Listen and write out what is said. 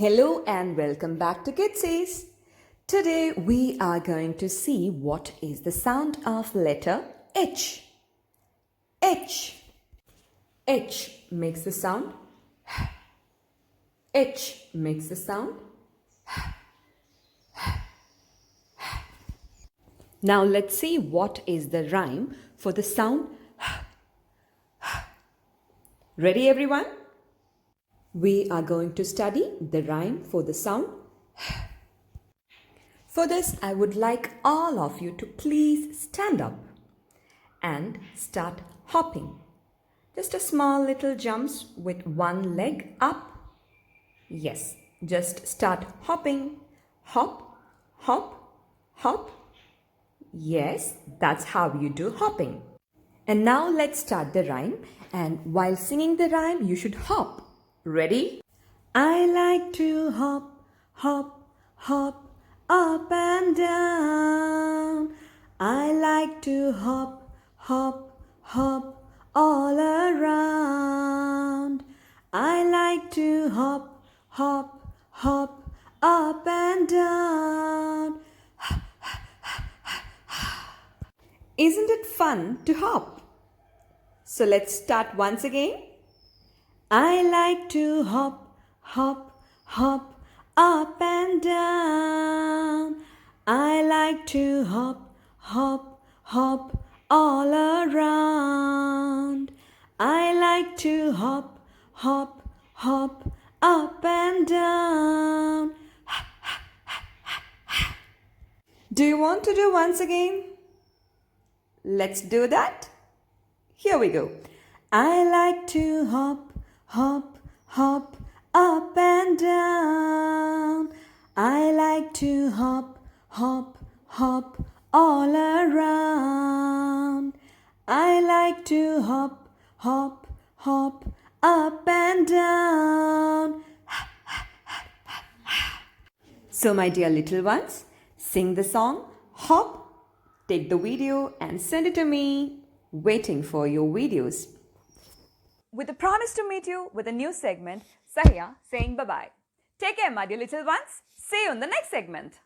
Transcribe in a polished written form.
Hello and welcome back to Kidsies. Today we are going to see what is the sound of letter H. H. H makes the sound. H makes the sound. Now let's see what is the rhyme for the sound. Ready everyone? We are going to study the rhyme for the sound. For this, I would like all of you to please stand up and start hopping. Just a small little jumps with one leg up. Yes, just start hopping. Hop, hop, hop. Yes, that's how you do hopping. And now let's start the rhyme. And while singing the rhyme, you should hop. Ready? I like to hop, hop, hop, up and down. I like to hop, hop, hop, all around. I like to hop, hop, hop, up and down. Isn't it fun to hop? So let's start once again. I like to hop, hop, hop, up and down. I like to hop, hop, hop, all around. I like to hop, hop, hop, up and down. Do you want to do once again? Let's do that. Here we go. I like to hop, hop, hop, up and down. I like to hop, hop, hop, all around. I like to hop, hop, hop, up and down. So my dear little ones, sing the song, hop, take the video and send it to me. Waiting for your videos. With a promise to meet you with a new segment, Sahya saying bye-bye. Take care, my dear little ones. See you in the next segment.